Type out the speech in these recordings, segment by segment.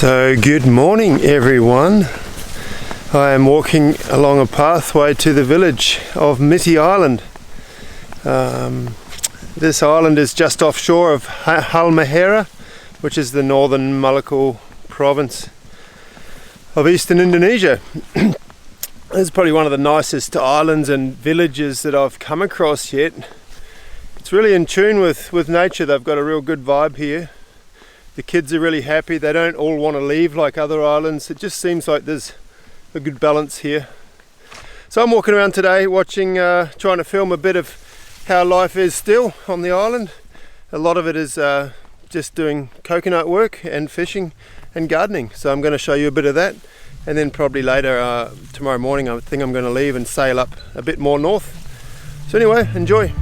So good morning everyone. I am walking along a pathway to the village of Meti Island. This island is just offshore of Halmahera, which is the northern Maluku province of eastern Indonesia. It's probably one of the nicest islands and villages that I've come across yet. It's really in tune with nature. They've got a real good vibe here. The kids are really happy. They don't all want to leave like other islands. It just seems like there's a good balance here. So I'm walking around today watching, trying to film a bit of how life is still on the island. A lot of it is just doing coconut work and fishing and gardening. So I'm going to show you a bit of that, and then probably later tomorrow morning I think I'm going to leave and sail up a bit more north. So anyway, enjoy.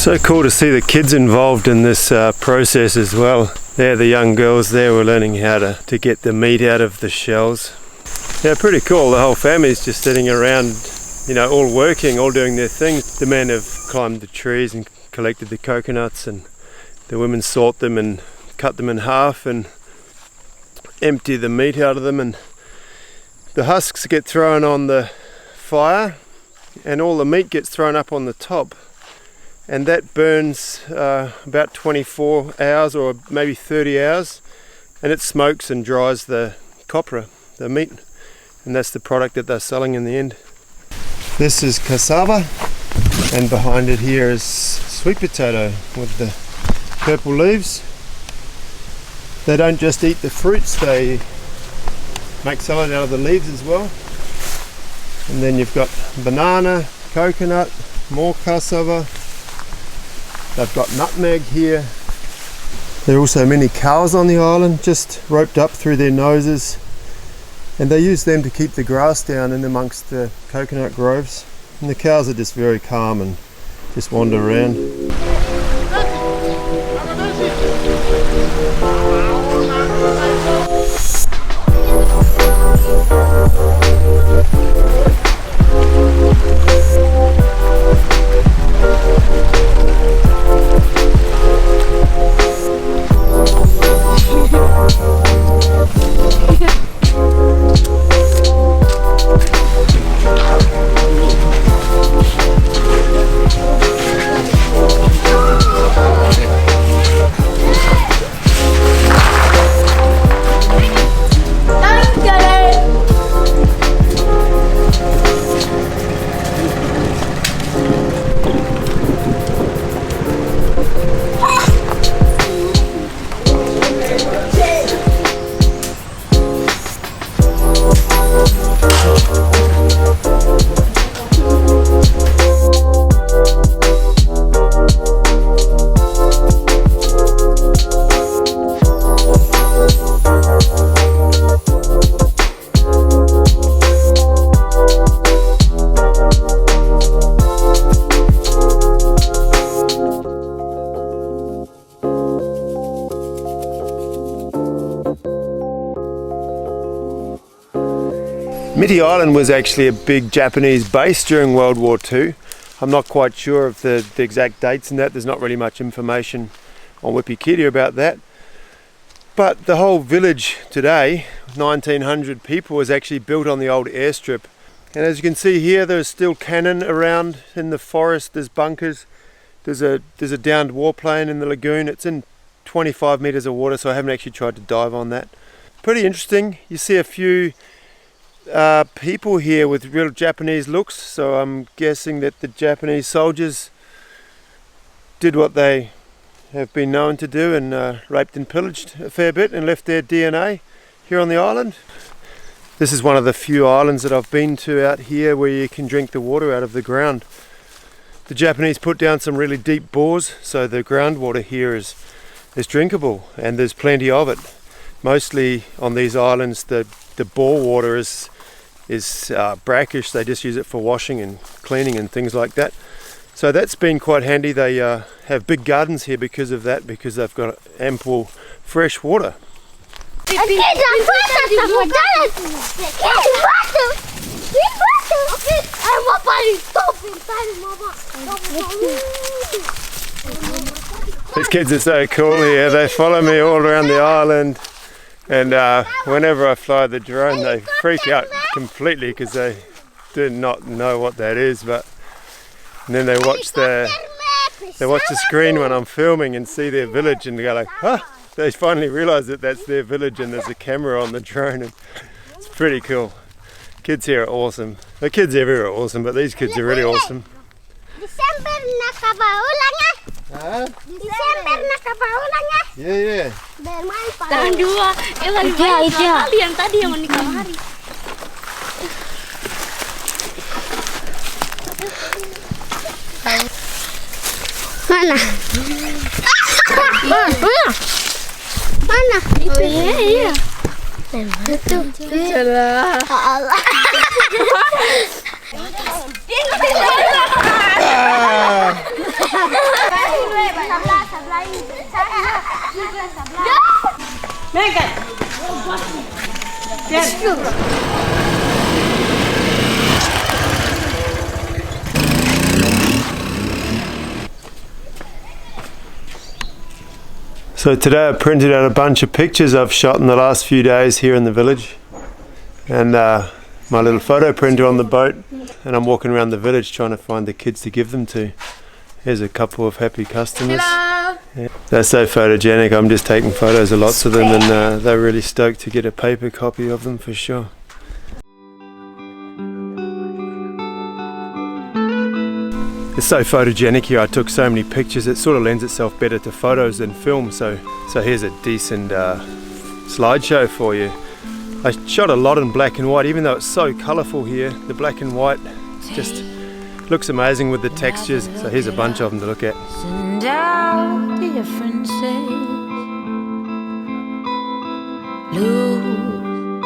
So cool to see the kids involved in this process as well. There, the young girls there were learning how to get the meat out of the shells. Yeah, pretty cool. The whole family's just sitting around, you know, all working, all doing their thing. The men have climbed the trees and collected the coconuts, and the women sort them and cut them in half and empty the meat out of them, and the husks get thrown on the fire and all the meat gets thrown up on the top. And that burns about 24 hours or maybe 30 hours, and it smokes and dries the copra, the meat, and that's the product that they're selling in the end. This is cassava, and behind it here is sweet potato with the purple leaves. They don't just eat the fruits, they make salad out of the leaves as well. And then you've got banana, coconut, more cassava. They've got nutmeg here. There are also many cows on the island, just roped up through their noses, and they use them to keep the grass down in amongst the coconut groves. And the cows are just very calm and just wander around. Meti Island was actually a big Japanese base during World War II. I'm not quite sure of the exact dates and that. There's not really much information on Wikipedia about that. But the whole village today, 1900 people, was actually built on the old airstrip. And as you can see here, there's still cannon around in the forest. There's bunkers. There's a downed warplane in the lagoon. It's in 25 meters of water, so I haven't actually tried to dive on that. Pretty interesting. You see a few people here with real Japanese looks, so I'm guessing that the Japanese soldiers did what they have been known to do and raped and pillaged a fair bit and left their DNA here on the island. This is one of the few islands that I've been to out here where you can drink the water out of the ground. The Japanese put down some really deep bores, so the groundwater here is drinkable, and there's plenty of it. Mostly on these islands the bore water is brackish. They just use it for washing and cleaning and things like that. So that's been quite handy. They have big gardens here because of that, because they've got ample fresh water. These kids are so cool here. They follow me all around the island, and whenever I fly the drone they freak out completely because they do not know what that is. But and then they watch the screen when I'm filming and see their village and go like, huh? They finally realise that that's their village and there's a camera on the drone, and it's pretty cool. Kids here are awesome. The kids everywhere are awesome, But these kids are really awesome. Desember nakabaulang ya. Hah? Desember nakabaulang ya. Yeah, yeah. Bermain pada. Tahun 2, lagi banyak kali yang tadi yang menikah hari. Mana? Mana? Oh iya. Itu. Salah. Allah. Megan. So today I printed out a bunch of pictures I've shot in the last few days here in the village, and my little photo printer on the boat, and I'm walking around the village trying to find the kids to give them to. Here's a couple of happy customers. Hello. Yeah. They're so photogenic. I'm just taking photos of lots of them, and they're really stoked to get a paper copy of them for sure. It's so photogenic here. I took so many pictures. It sort of lends itself better to photos than film. So here's a decent slideshow for you. I shot a lot in black and white, even though it's so colourful here. The black and white just looks amazing with the textures. So here's a bunch of them to look at. Send out differences. Lose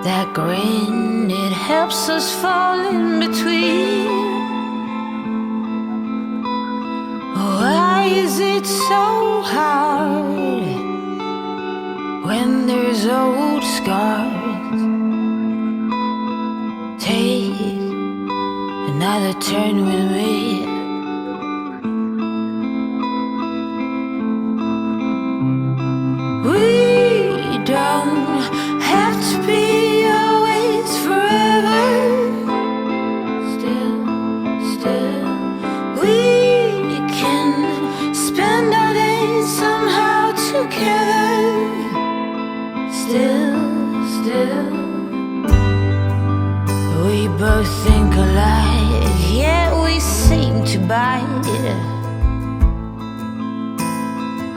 that grin. It helps us fall in between. Why is it so hard when there's old scars? Take another turn with me. We don't have to be always forever. Still, we spend our days somehow together. Still, we both think alike, yet we seem to bite.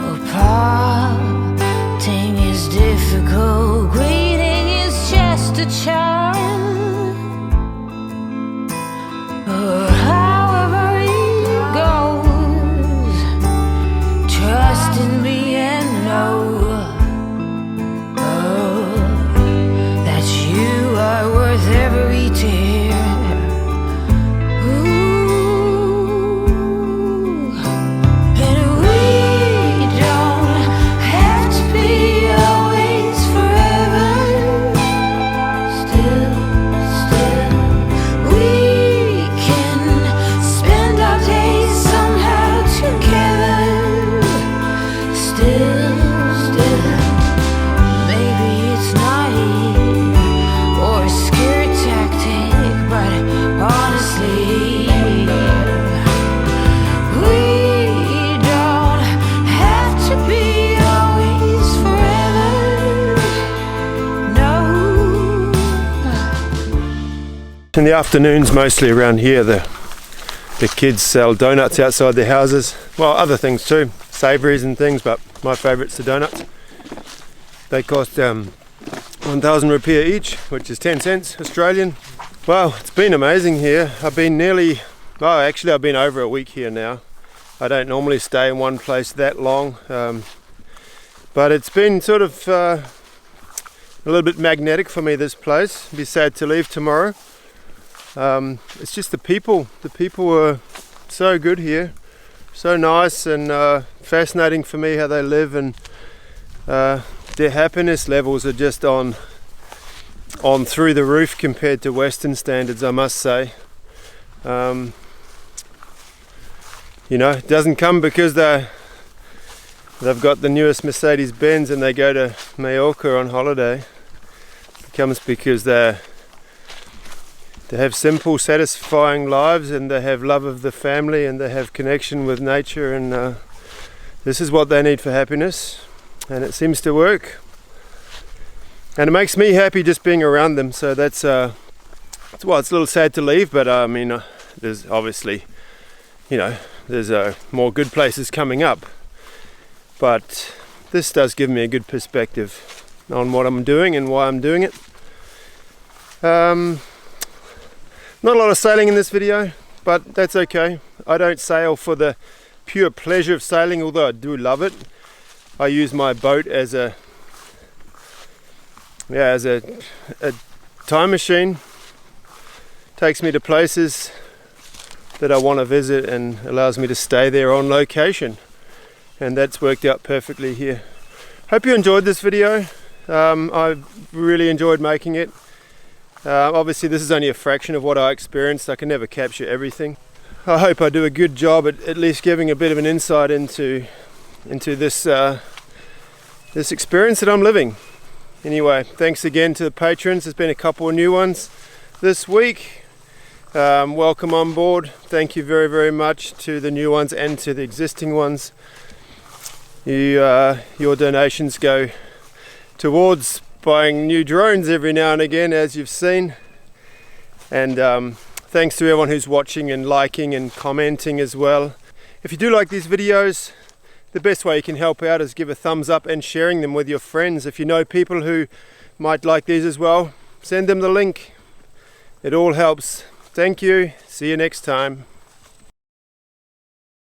Oh, parting is difficult, greeting is just a charm. Oh, however it goes, trust in me and know that you are worth every tear. Ooh, and we don't have to be always forever. In the afternoons, mostly around here, the kids sell donuts outside their houses. Well, other things too, savouries and things, but my favourite's the donuts. They cost 1,000 rupiah each, which is 10 cents Australian. Well, it's been amazing here. I've been I've been over a week here now. I don't normally stay in one place that long, but it's been sort of a little bit magnetic for me, this place. I'd be sad to leave tomorrow. It's just the people. The people are so good here, so nice, and fascinating for me how they live, and their happiness levels are just on through the roof compared to Western standards, I must say. You know, it doesn't come because they've got the newest Mercedes Benz and they go to Mallorca on holiday. It comes because they have simple, satisfying lives, and they have love of the family, and they have connection with nature, and this is what they need for happiness, and it seems to work. And it makes me happy just being around them. So it's a little sad to leave, but I mean, there's obviously, you know, there's more good places coming up. But this does give me a good perspective on what I'm doing and why I'm doing it. Not a lot of sailing in this video, but that's okay. I don't sail for the pure pleasure of sailing, although I do love it. I use my boat as a time machine. Takes me to places that I want to visit and allows me to stay there on location, and that's worked out perfectly here. Hope you enjoyed this video. I really enjoyed making it. Obviously this is only a fraction of what I experienced. I can never capture everything. I hope I do a good job at least giving a bit of an insight into this experience that I'm living. Anyway, thanks again to the patrons. There's been a couple of new ones this week. Welcome on board. Thank you very, very much to the new ones and to the existing ones. Your donations go towards buying new drones every now and again, as you've seen. And thanks to everyone who's watching and liking and commenting as well. If you do like these videos, the best way you can help out is give a thumbs up and sharing them with your friends. If you know people who might like these as well, send them the link. It all helps. Thank you. See you next time.